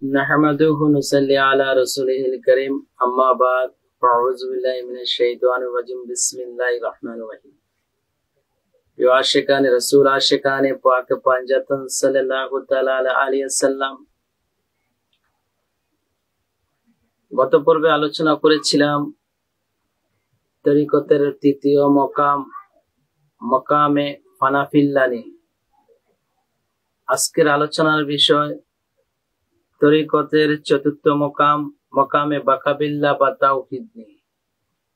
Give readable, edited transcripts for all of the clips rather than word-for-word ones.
नहमदुहु नुसल्ली अला रसूलिहिल करीम अम्मा बाद अऊज़ु बिल्लाहि मिनश शैतानिर रजीम बिस्मिल्लाहिर रहमानिर रहीम। यो आशिकाने रसूल आशिकाने पाक पंजातन सल्लल्लाहु ताआला अलैहि वसल्लाम। গত পর্বে আলোচনা করেছিলাম তরিকতের তৃতীয় মকাম মকামে ফানাফিল্লাহ নিয়ে। আজকের আলোচনার বিষয় তরিকতের চতুর্থ মকাম মকামে বাকাবিল্লাহ বা তাওহীদ নিয়ে।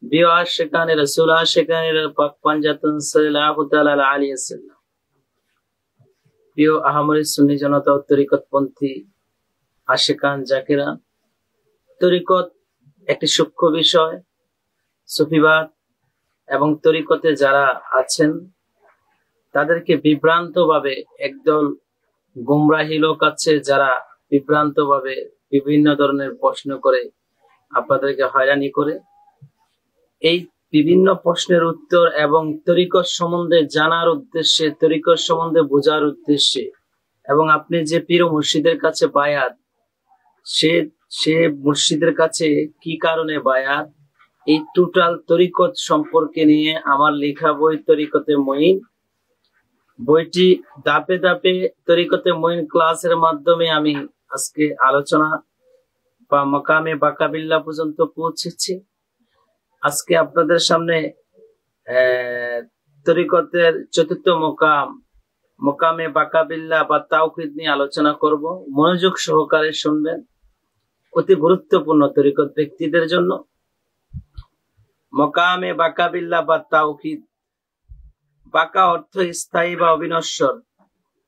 প্রিয় আশিকানে রাসূল আশিকানে পাক পাঞ্জাতন সাল্লাল্লাহু তাআলা আলাইহি ওয়াসাল্লাম। প্রিয় আহমদ সুন্নি জনতা ও তরিকতপন্থী আশিকান জাকিরা, তরিকত একটি সূক্ষ্ম বিষয়। সুফিবাদ এবং তরিকতে যারা আছেন তাদেরকে বিভ্রান্তভাবে একদল গুমরাহী লোক আছে, যারা বিভ্রান্তভাবে বিভিন্ন ধরনের প্রশ্ন করে আপনাদেরকে হয়রানি করে। এই বিভিন্ন প্রশ্নের উত্তর এবং তরিকত সম্বন্ধে জানার উদ্দেশ্যে, তরিকত সম্বন্ধে বোঝার উদ্দেশ্যে, এবং আপনি যে পীর ও মুর্শিদের কাছে বায়াত, সে মুর্শিদের কাছে কি কারণে বায়াত, এই টোটাল তরিকত সম্পর্কে নিয়ে আমার লেখা বই তরিকতে মঈন। বইটি ধাপে ধাপে তরিকতে মঈন ক্লাসের মাধ্যমে আমি আজকে আলোচনা বা মকামে বাকাবিল্লাহ পর্যন্ত পৌঁছেছি। আজকে আপনাদের সামনে তরিকতের চতুর্থ মকাম মকামে বাকাবিল্লাহ বা তাওহীদ নিয়ে আলোচনা করব। মনোযোগ সহকারে শুনবেন, অতি গুরুত্বপূর্ণ তরিকত ব্যক্তিদের জন্য। মকামে বাকাবিল্লাহ বা তাওহীদ। বাকা অর্থ স্থায়ী বা অবিনশ্বর,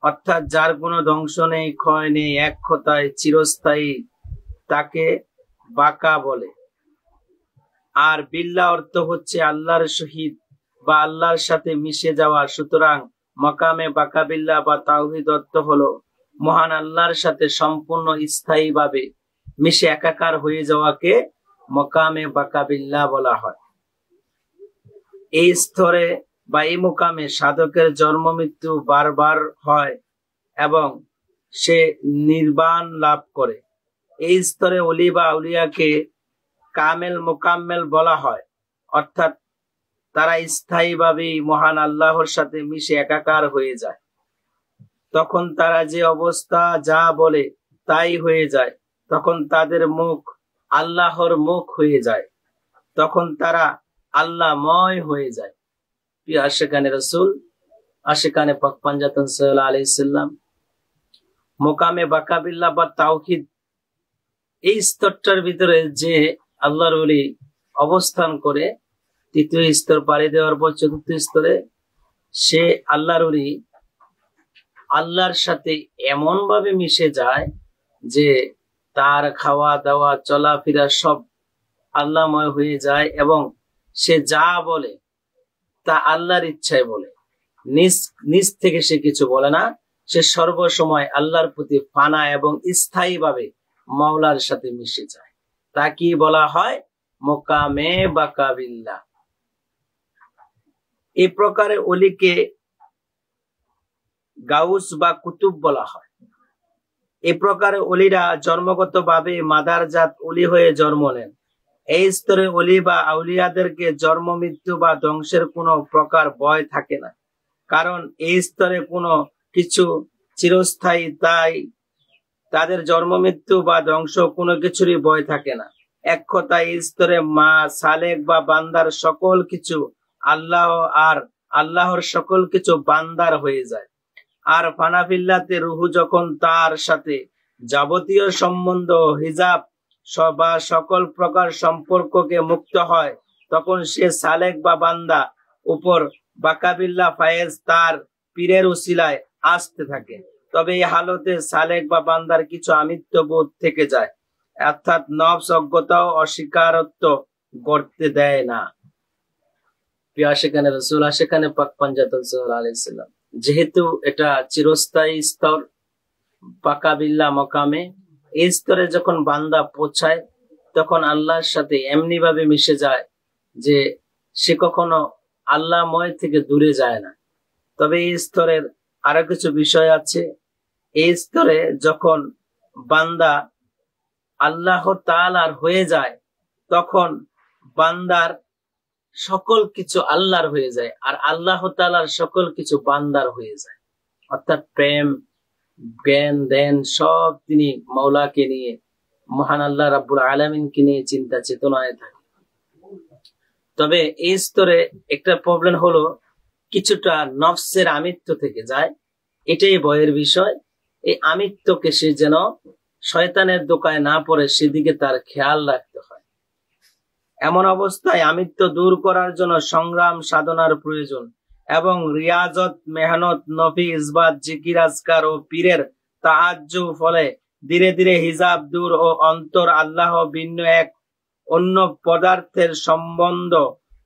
অর্থাৎ যার কোনো ধ্বংস নেই, ক্ষয় নেই, এক কথায় চিরস্থায়ী, তাকে বাকা বলে। আর বিল্লাহ অর্থ হচ্ছে আল্লাহর সহিত বা আল্লাহর সাথে মিশে যাওয়া। সুতরাং মকামে বাকাবিল্লাহ বা তাওহীদ অর্থ হলো মহান আল্লাহর সাথে সম্পূর্ণ স্থায়ীভাবে মিশে একাকার হয়ে যাওয়াকে মকামে বাকাবিল্লাহ বলা হয়। এই স্তরে বা এই মুকামে সাধকের জন্ম মৃত্যু বারবার হয় এবং সে নির্বাণ লাভ করে। এই স্তরে ওলি বা আউলিয়াকে কামেল মোকাম্মেল বলা হয়, অর্থাৎ তারা স্থায়ীভাবেই মহান আল্লাহর সাথে মিশে একাকার হয়ে যায়। তখন তারা যে অবস্থা যা বলে তাই হয়ে যায়। তখন তাদের মুখ আল্লাহর মুখ হয়ে যায়। তখন তারা আল্লাহময় হয়ে যায়। প্রিয় আশিকানে রাসূল আশিকানে পাক পাঞ্জাতন সাল্লাল্লাহু আলাইহি ওয়াসাল্লাম, মোকামে বাকাবিল্লাহ বা তাওহীদ, এই স্তরটার ভিতরে যে আল্লাহর ওলি অবস্থান করে, তৃতীয় স্তর পাড়ি দেওয়ার পর চতুর্থ স্তরে সে আল্লাহর ওলি আল্লাহর সাথে এমন ভাবে মিশে যায় যে তার খাওয়া দাওয়া চলাফেরা সব আল্লাহময় হয়ে যায় এবং সে যা বলে তা আল্লাহর ইচ্ছায় বলে। নিজ থেকে সে কিছু বলে না, সে সর্বসময় আল্লাহর প্রতি ফানা এবং স্থায়ীভাবে মাওলার সাথে মিশে যায়। তা কি বলা হয়? মোকামে বাকাবিল্লাহ। এই প্রকারে ওলিকে গাউস বা কুতুব বলা হয়। এই প্রকারে ওলিরা জন্মগতভাবে মাদারজাত ওলি হয়ে জন্ম নেন। এই স্তরে ওলি বা আউলিয়াদেরকে জন্ম মৃত্যু বা ধ্বংসের কোনো প্রকার ভয় থাকে না, কারণ এই স্তরে কোনো কিছু চিরস্থায়ী, তাই তাদের জন্ম মৃত্যু বা ধ্বংস কোনো কিছুরই ভয় থাকে না। এক কথায় এই স্তরে মা সালেক বা বান্দার সকল কিছু আল্লাহ আর আল্লাহর সকল কিছু বান্দার হয়ে যায়। আর ফানাফিল্লাতে রুহু যখন তার সাথে যাবতীয় সম্বন্ধ, হিজাব বা সকল প্রকার সম্পর্ককে মুক্ত হয়, তখন সে সালেক বা বান্দা উপর বাকাবিল্লাহ ফায়েজ তার পীরের উসিলায় আসতে থাকে। তবে এই হালতে সালেক বা বান্দার কিছু আমিত্ব বোধ থেকে যায়, অর্থাৎ নফস অজ্ঞতা ও অস্বীকারত্ব করতে দেয় না। প্রিয় আশিকানে রাসূল আশিকানে পাক পাঞ্জাতন সাল্লাল্লাহু আলাইহি ওয়াসাল্লাম, যেহেতু এটা চিরস্থায়ী স্তর বাকাবিল্লাহ মকামে, এই স্তরে যখন বান্দা পৌঁছায় তখন আল্লাহর সাথে এমনি ভাবে মিশে যায় যে সে কখনো আল্লাহময় থেকে দূরে যায় না। তবে এই স্তরের আরো কিছু বিষয় আছে। এই স্তরে যখন বান্দা আল্লাহ তাআলার হয়ে যায়, তখন বান্দার সকল কিছু আল্লাহর হয়ে যায়, আর আল্লাহ তাআলার সকল কিছু বান্দার হয়ে যায়। অর্থাৎ প্রেম, জ্ঞান, ধ্যান সব তিনি মাওলাকে নিয়ে, মহান আল্লাহ রাব্বুল আলামিনকে নিয়ে চিন্তা চেতনায় থাকে। তবে এই স্তরে একটা প্রবলেম হলো, কিছুটা নফসের আমিত্ব থেকে যায়। এটাই ভয়ের বিষয়। এই আমিত্বকে সে যেন শয়তানের দোকায় না পড়ে, সেদিকে তার খেয়াল রাখতে হয়। এমন অবস্থায় আমিত্ব দূর করার জন্য সংগ্রাম সাধনার প্রয়োজন, এবং রিয়াজত, মেহনত, নফি, ইসবাত, জিকির, আজকার ও পীরের তাহাজ্জু ফলে ধীরে ধীরে হিজাব দূর ও অন্তর আল্লাহ ভিন্ন এক অন্য পদার্থের সম্বন্ধ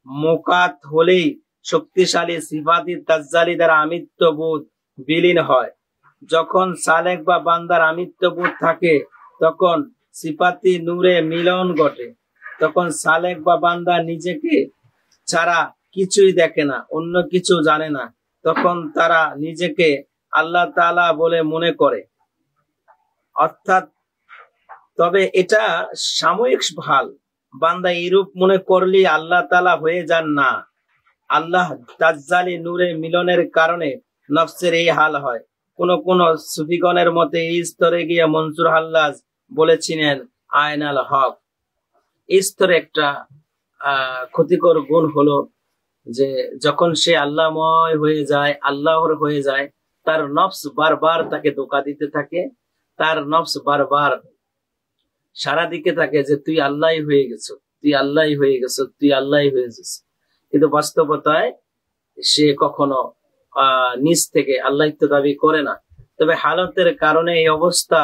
মোকাত হলেই শক্তিশালী সিফাতি তাজ্জালি দ্বারা আমিত্ব বোধ বিলীন হয়। যখন সালেক বা বান্দার আমিত্ব বোধ থাকে, তখন সিফাতি নূরে মিলন ঘটে। তখন সালেক বা বান্দা নিজেকে ছাড়া কিছুই দেখে না, অন্য কিছু জানে না। তখন তারা নিজেকে আল্লাহ তাআলা বলে মনে করে। অর্থাৎ তবে এটা সাময়িক ভাল। বান্দা এরূপ মনে করলেই আল্লাহ তাআলা হয়ে যান না। আল্লাহ তাজ্জালি নূরে মিলনের কারণে নফসের এই হাল হয়। কোন কোন সুফিগণের মতে এই স্তরে গিয়ে মনসুর হাল্লাজ বলেছিলেন আয়নাল হক। এই স্তরে একটা ক্ষতিকর গুণ হলো যে যখন সে আল্লাহময় হয়ে যায়, আল্লাহর হয়ে যায়, তার নফস বারবার তাকে ধোঁকা দিতে থাকে। তার নফস বারবার সারা দিকে থাকে যে তুই আল্লাহই হয়ে গেছো, তুই আল্লাহই হয়ে গেছো, তুই আল্লাহই হয়ে গেছো। কিন্তু বাস্তবতায় সে কখনো নিজ থেকে আল্লাহিত্ব দাবি করে না। তবে হালতের কারণে এই অবস্থা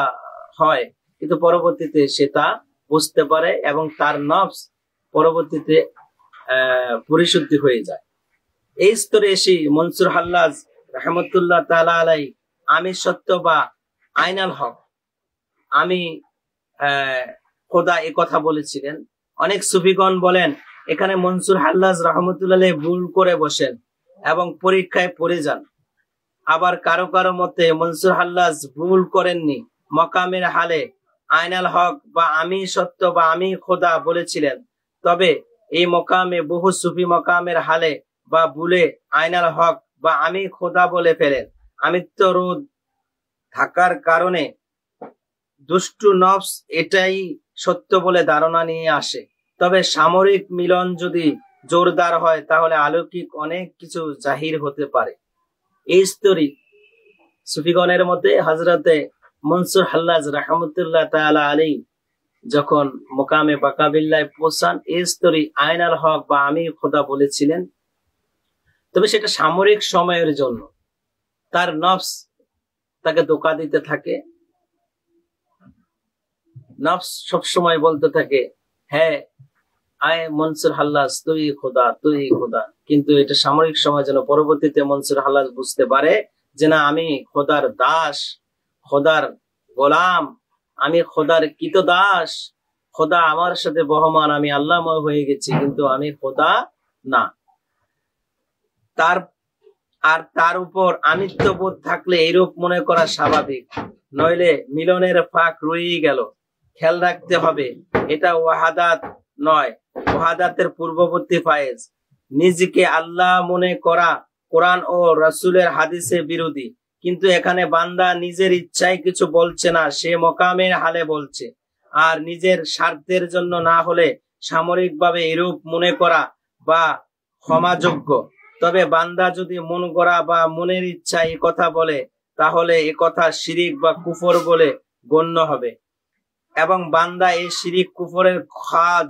হয়, কিন্তু পরবর্তীতে সে তা বুঝতে পারে এবং তার নফস পরবর্তীতে পরিশুদ্ধি হয়ে যায়। এই স্তরে এসে মনসুর হাল্লাজ রাহমাতুল্লাহ তাআলা আলাইহি আমি সত্য বা আইনাল হক, আমি খোদা এ কথা বলেছিলেন। অনেক সুফিগণ বলেন এখানে মনসুর হাল্লাজ রাহমাতুল্লাহ ভুল করে বসেন এবং পরীক্ষায় পড়ে যান। আবার কারো কারো মতে মনসুর হাল্লাজ ভুল করেননি, মকামের হালে আইনাল হক বা আমি সত্য বা আমি খোদা বলেছিলেন। তবে এই মকামে বহু সুফি মকামের হালে বা ভুলে আইনাল হক বা আমি খোদা বলে ফেলেন। আমিত্ব রোধ থাকার কারণে দুষ্টু নফস এটাই সত্য বলে ধারণা নিয়ে আসে। তবে সামরিক মিলন যদি জোরদার হয়, তাহলে অলৌকিক অনেক কিছু জাহির হতে পারে। এই স্তরে সুফিগণের মতে হযরতে মনসুর হাল্লাজ রাহমাতুল্লাহ তাআলা আলাইহি যখন মোকামে বাকাবিল্লায় পৌঁছান, এই স্তরে আইনাল হক বা আমি খোদা বলেছিলেন। তবে সেটা সামরিক সময়ের জন্য। তার নফস তাকে ধোঁকা দিতে থাকে। নফস সবসময় বলতে থাকে হ্যাঁ আয় মনসুর হাল্লাজ তুই খোদা, তুই খোদা। কিন্তু এটা সামরিক সময় যেন পরবর্তীতে মনসুর হাল্লাজ বুঝতে পারে যে না, আমি খোদার দাস, খোদার গোলাম, আমি খোদার কৃতদাস। খোদা আমার সাথে বহমান, আমি আল্লাহময় হয়ে গেছি, কিন্তু আমি খোদা না। তার উপর আমিত্ববোধ থাকলে এরূপ মনে করা স্বাভাবিক, নইলে মিলনের ফাঁক রয়েই গেল। খেয়াল রাখতে হবে, এটা ওয়াহাদাত নয়, ওয়াহাদাতের পূর্ববর্তী ফায়েজ। নিজেকে আল্লাহ মনে করা কোরআন ও রাসূলের হাদিসে বিরোধী। কিন্তু এখানে বান্দা নিজের ইচ্ছায় কিছু বলছে না, সে মকামের হালে বলছে। আর নিজের স্বার্থের জন্য না হলে সামরিকভাবে এরূপ মনে করা বা ক্ষমাযোগ্য। তবে বান্দা যদি মন গড়া বা মনের ইচ্ছা এই কথা বলে, তাহলে এ কথা শিরিক বা কুফর বলে গণ্য হবে, এবং বান্দা এই শিরিক কুফরের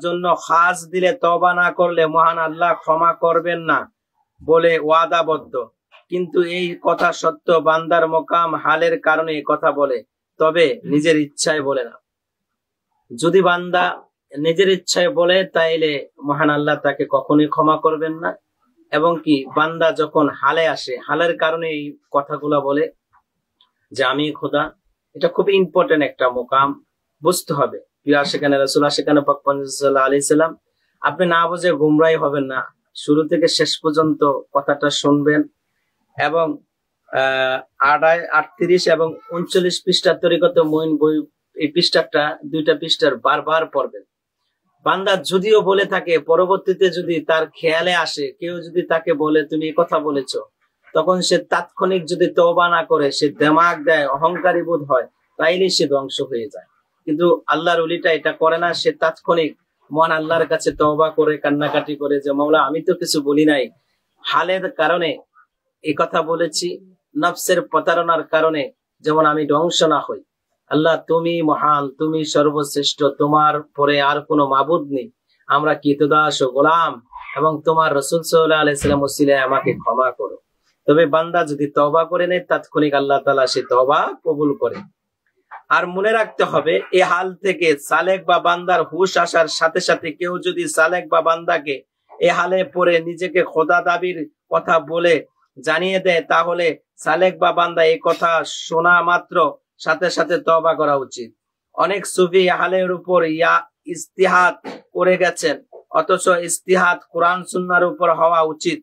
জন্য খাস দিলে তওবা না করলে মহান আল্লাহ ক্ষমা করবেন না বলে ওয়াদাবদ্ধ। কিন্তু এই কথা সত্য, বান্দার মকাম হালের কারণে এই কথা বলে, তবে নিজের ইচ্ছায় বলে না। যদি বান্দা নিজের ইচ্ছায় বলে, তাইলে মহান আল্লাহ তাকে কখনোই ক্ষমা করবেন না। এবং কি বান্দা যখন হালে আসে, হালের কারণে এই কথাগুলা বলে যে আমি খোদা, এটা খুব ইম্পর্টেন্ট একটা মোকাম, বুঝতে হবে। প্রিয় সেখানে রাসূল সেখানে পাক সাল্লাল্লাহু আলাইহি সাল্লাম, আপনি না বুঝে গুমরাই হবেন না। শুরু থেকে শেষ পর্যন্ত কথাটা শুনবেন এবং 38 এবং 39 পৃষ্ঠা তরিকত মুইন বই এই পৃষ্ঠাটা 2টা পৃষ্ঠার বারবার পড়বেন। বান্দা যদিও বলে থাকে, পরবর্তীতে যদি তার খেয়ালে আসে, কেউ যদি তাকে বলে তুমি এই কথা বলেছো, তখন সে তাৎক্ষণিক যদি তওবা না করে, সে দেমাগ দেয়, অহংকারী বোধ হয়, তাইলে সে ধ্বংস হয়ে যায়। কিন্তু আল্লাহর ওলিটা এটা করে না। সে তাৎক্ষণিক মহান আল্লাহর কাছে তওবা করে, কান্নাকাটি করে যে মাওলা আমি তো কিছু বলি নাই, হালের কারণে এই কথা বলেছি, নফসের প্রতারণার কারণে যেমন আমি ধ্বংস না হই। আল্লাহ তুমি মহান, তুমি সর্বশ্রেষ্ঠ, তোমার পরে আর কোনো মাবুদ নেই, আমরা কৃতদাস ও গোলাম, এবং তোমার রাসূল সাল্লাল্লাহু আলাইহি ওয়াসাল্লাম ওসিলায় আমাকে ক্ষমা করো। তবে বান্দা যদি তওবা করে নেয়, তাৎক্ষণিক আল্লাহ তাআলা সে তওবা কবুল করে। আর মনে রাখতে হবে, এই হাল থেকে সালেক বা বান্দার হুশ আসার সাথে সাথে কেউ যদি সালেক বা বান্দাকে এ হালে পড়ে নিজেকে খোদা দাবির কথা বলে জানিয়ে দেয়, তাহলে সালেক বা বান্দা এই কথা শোনা মাত্র সাথে সাথে তওবা করা উচিত। অনেক সুফি হালের উপর ইস্তিহাদ করে গেছেন, অথচ ইস্তিহাদ কোরআন সুন্নাহর উপর হওয়া উচিত।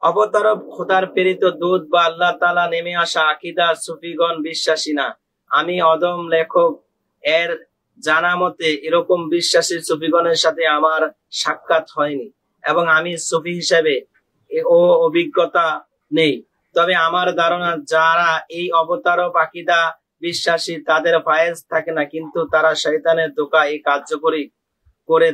অবতারক খোদার প্রেরিত দূত বা আল্লাহ তাআলা নেমে আসা আকীদা সুফিগণ বিশ্বাসী না। আমি অদম লেখক এর জানা মতে এরকম বিশ্বাসী সুফিগণের সাথে আমার সাক্ষাৎ হয়নি, এবং আমি সুফি হিসেবে ও অভিজ্ঞতা নেই। তবে আমার ধারণা যারা এই অবতারক আকীদা বিশ্বাসী তাদের ফায়েজ থাকে না, কিন্তু তারা শয়তানের ধোঁকা এই কার্যকরী করে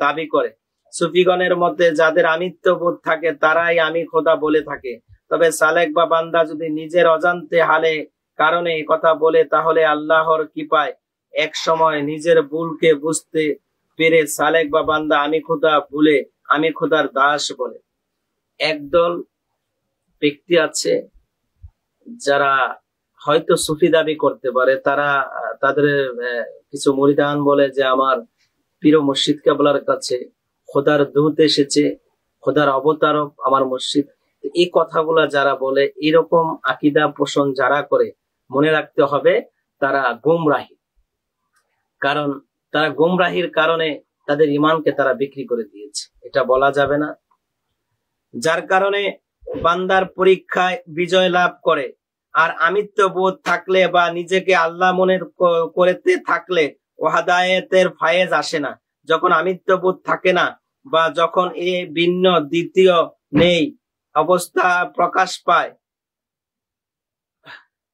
দাবি করে। সুফিগণের মধ্যে যাদের আমিত্ববোধ থাকে তারাই আমি খোদা বলে থাকে। তবে সালেক বা বান্দা যদি নিজের অজান্তে হালে কারণে এই কথা বলে, তাহলে আল্লাহর কৃপায় এক সময় নিজের ভুলকে বুঝতে পেরে সালেক বা বান্দা আমি খোদা ভুলে আমি খোদার দাস বলে। একদল ব্যক্তি আছে যারা হয়তো সুফি দাবি করতে পারে, তারা তাদের কিছু মুরিদান বলে যে আমার পীর মুর্শিদ কেবলার কাছে খোদার দূত এসেছে, খোদার অবতারক আমার মুর্শিদ। এই কথাগুলা যারা বলে, এরকম আকীদা পোষণ যারা করে, মনে রাখতে হবে তারা গুমরাহী। কারণ তারা গুমরাহির কারণে তাদের ইমানকে তারা বিক্রি করে দিয়েছে, এটা বলা যাবে না। যার কারণে বান্দার পরীক্ষায় বিজয় লাভ করে, আর আমিত্ববোধ থাকলে বা নিজেকে আল্লাহ মনে করতে থাকলে ওয়াহদায়েতের ফায়েজ আসে না। যখন আমিত্ববোধ থাকে না, বা যখন এ ভিন্ন দ্বিতীয় নেই অবস্থা প্রকাশ পায়,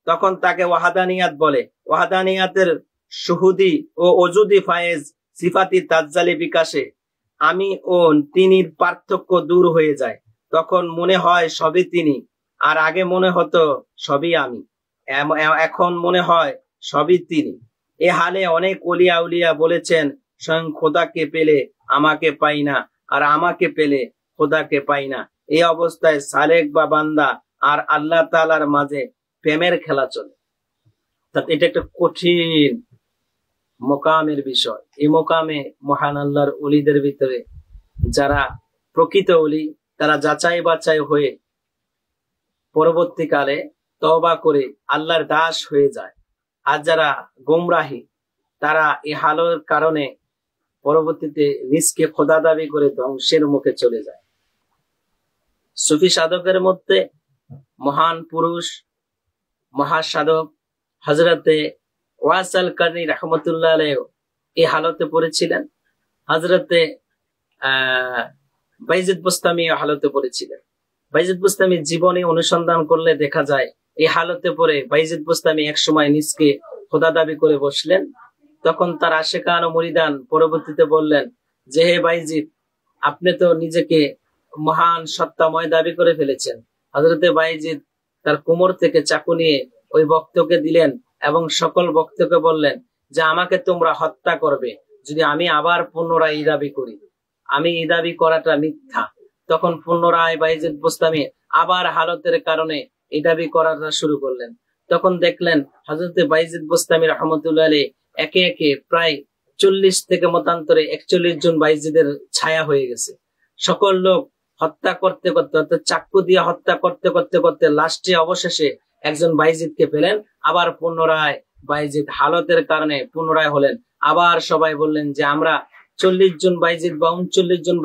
তখন তাকে ওয়াহাদানিয়াত বলে। ওয়াহাদানিয়াতের শুহুদি ও অজুদি ফায়েজ সিফাতি তাজ্জালি বিকাশে আমি ও তিনির পার্থক্য দূর হয়ে যায়। তখন মনে হয় সবই তিনি, আর আগে মনে হতো সবই আমি, এখন মনে হয় সবই তিনি। এ হালে অনেক ওলিয়া উলিয়া বলেছেন, স্বয়ং খোদাকে পেলে আমাকে পাই না, আর আমাকে পেলে খোদাকে পাই না। এই অবস্থায় সালেক বা বান্দা আর আল্লাহ তাআলার মাঝে প্রেমের খেলা চলে। এটা একটা কঠিন মোকামের বিষয়। এই মোকামে মহান আল্লাহর ওলিদের ভিতরে যারা প্রকৃত ওলি, তারা যাচাই বাছাই হয়ে পরবর্তীকালে তওবা করে আল্লাহর দাস হয়ে যায়। আর যারা গোমরাহী, তারা এই হালের কারণে পরবর্তীতে নিজকে খোদা দাবি করে ধ্বংসের মুখে চলে যায়। সুফি সাধকের মধ্যে মহান পুরুষ মহাসাধক হযরতে ওয়াসাল কারনী রাহমাতুল্লাহ আলাইহি এই হালতে পড়েছিলেন। হযরতে বাইজিদ বুস্তামি হালতে পড়েছিলেন। বাইজিদ বুস্তামির জীবনে অনুসন্ধান করলে দেখা যায় এই হালতে পড়ে বাইজিদ বুস্তামি একসময় নিজকে খোদা দাবি করে বসলেন। তখন তার আশেকান ও মুরিদান পরবর্তীতে বললেন যে, হে বাইজিদ, আপনি তো নিজেকে মহান সত্তাময় দাবি করে ফেলেছেন। হযরতে বাইজিদ তার কোমর থেকে চাকু নিয়ে ওই ভক্তকে দিলেন এবং সকল ভক্তকে বললেন যে, আমাকে তোমরা হত্যা করবে যদি আমি আবার পুনরায় এই দাবি করি। আমি এই দাবি করাটা মিথ্যা। তখন পুনরায় বাইজিদ বুস্তামি আবার হালতের কারণে এই দাবি করাটা শুরু করলেন। তখন দেখলেন হযরতে বাইজিদ বুস্তামি রাহমাতুল্লাহ আলাইহি একে একে প্রায় 40 থেকে মতান্তরে 41 জন বাইজিদের ছায়া হয়ে গেছে। সকল লোক হত্যা করতে করতে, অর্থাৎ চাকু দিয়ে হত্যা করতে করতে করতে লাস্টে অবশেষে একজন বাইজিদকে পেলেন। আবার পুনরায় বাইজিদ হালতের কারণে পুনরায় হলেন। আবার সবাই বললেন যে, আমরা 40 জন বাইজিদ বা 39 জন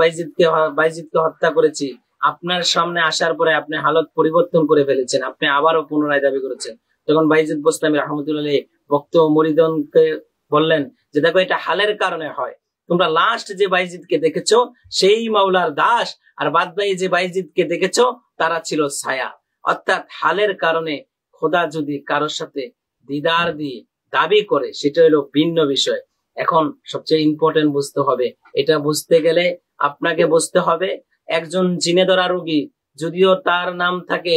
বাইজিদকে হত্যা করেছি। আপনার সামনে আসার পরে আপনি হালত পরিবর্তন করে ফেলেছেন, আপনি আবারও পুনরায় দাবি করেছেন। তখন বাইজিদ বুস্তামি রাহমাতুল্লাহ আলাইহি ভক্ত মুরিদনকে বললেন যে দেখো এটা হালের কারণে হয়, তোমরা লাস্ট যে বাইজিদকে দেখেছো সেই মাওলার দাস, আর বাদ বাকি যে বাইজিদকে দেখেছো তারা ছিল ছায়া। অর্থাৎ হালের কারণে খোদা যদি কারোর সাথে দিদার দিয়ে দাবি করে সেটা হলো ভিন্ন বিষয়। এখন সবচেয়ে ইম্পর্টেন্ট বুঝতে হবে, এটা বুঝতে গেলে আপনাকে বুঝতে হবে একজন জিনে ধরা রোগী, যদিও তার নাম থাকে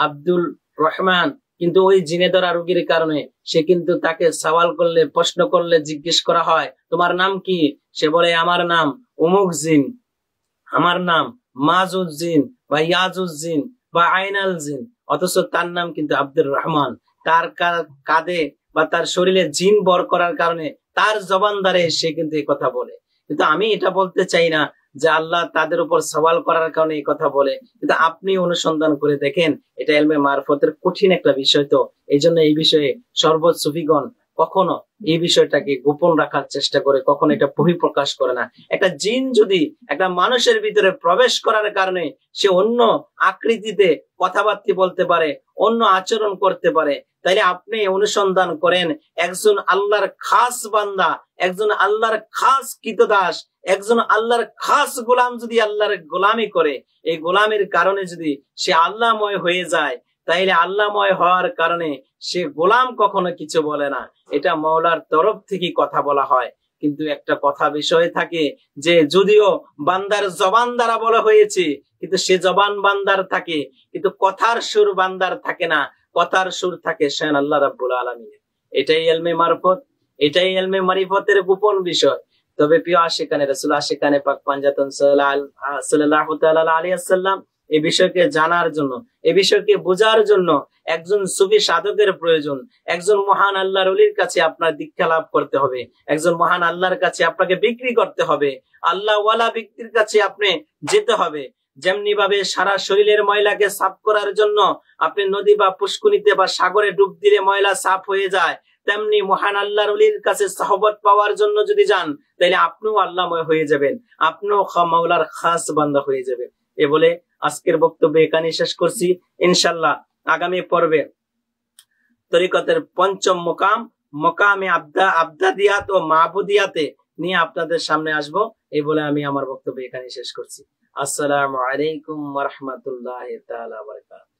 আব্দুল রহমান, কিন্তু ওই জিনে ধরা রোগীর কারণে সে কিন্তু তাকে সওয়াল করলে, প্রশ্ন করলে, জিজ্ঞেস করা হয় তোমার নাম কি, সে বলে আমার নাম অমুক জিন, আমার নাম মাজুজ জিন বা ইয়াজুজ জিন বা আইনাল জিন, অথচ তার নাম কিন্তু আব্দুর রহমান। তার কাঁধে বা তার শরীরে জিন বর করার কারণে তার জবান দ্বারে সে কিন্তু এই কথা বলে। কিন্তু আমি এটা বলতে চাই না যে আল্লাহ তাদের উপর সওয়াল করার কারণে এই কথা বলে, কিন্তু আপনি অনুসন্ধান করে দেখেন এটা ইলমে মারফতের কঠিন একটা বিষয়। তো এই জন্য এই বিষয়ে সর্বোচ্চ সুফিগণ কখনো এই বিষয়টাকে গোপন রাখার চেষ্টা করে, কখনো এটা বহিঃপ্রকাশ করে না। একটা জিন যদি একটা মানুষের ভিতরে প্রবেশ করার কারণে সে অন্য আকৃতিতে কথাবার্তা বলতে পারে, অন্য আচরণ করতে পারে, তাইলে আপনি অনুসন্ধান করেন একজন আল্লাহর খাস বান্দা, একজন আল্লাহর খাস কৃতদাস, একজন আল্লাহর খাস গোলাম যদি আল্লাহর গোলামি করে, এই গোলামের কারণে যদি সে আল্লাহময় হয়ে যায়, তাইলে আল্লাহময় হওয়ার কারণে সে গোলাম কখনো কিছু বলে না, এটা মাওলার তরফ থেকে কথা বলা হয়। কিন্তু একটা কথা বিষয় থাকে যে যদিও বান্দার জবান দ্বারা বলা হয়েছে, কিন্তু সে জবান বান্দার থাকে, কিন্তু কথার সুর বান্দার থাকে না, কথার সুর থাকে স্বয়ং আল্লাহ রাব্বুল আলামিনের। এটাই ইলমে মারফত, এটাই ইলমে মারিফতের গোপন বিষয়। তবে প্রিয় আশিকানে রাসূল, আশিকানে পাক পাঞ্জাতন সাল্লাল্লাহু তাআলা আলাইহি ওয়াসাল্লাম এই বিষয়কে জানার জন্য, এই বিষয়কে বোঝার জন্য একজন সুফি সাধকের প্রয়োজন। একজন মহান আল্লাহর ওলির কাছে আপনার দীক্ষা লাভ করতে হবে, একজন মহান আল্লাহর কাছে আপনাকে বিক্রি করতে হবে, আল্লাহ ওয়ালা ব্যক্তির কাছে আপনি যেতে হবে। যেমনি ভাবে সারা শরীরের ময়লাকে সাফ করার জন্য আপনি নদী বা পুষ্কুনিতে বা সাগরে ডুব দিলে ময়লা সাফ হয়ে যায়, তেমনি মহান আল্লাহর ওলির কাছে সহবত পাওয়ার জন্য যদি যান, তাহলে আপনিও আল্লাহময় হয়ে যাবেন, আপনিও মাওলার খাস বান্দা হয়ে যাবেন। এ বলে আজকের বক্তব্য এখানে শেষ করছি। ইনশাআল্লাহ আগামী পর্বে তরিকতের পঞ্চম মোকাম, মোকামে আবদাদিয়াত ও মাবুদিয়াতে নিয়ে আপনাদের সামনে আসব। এই বলে আমি আমার বক্তব্য এখানে শেষ করছি। আসসালামু আলাইকুম ওয়া রাহমাতুল্লাহি তাআলা ওয়া বারাকাতুহু।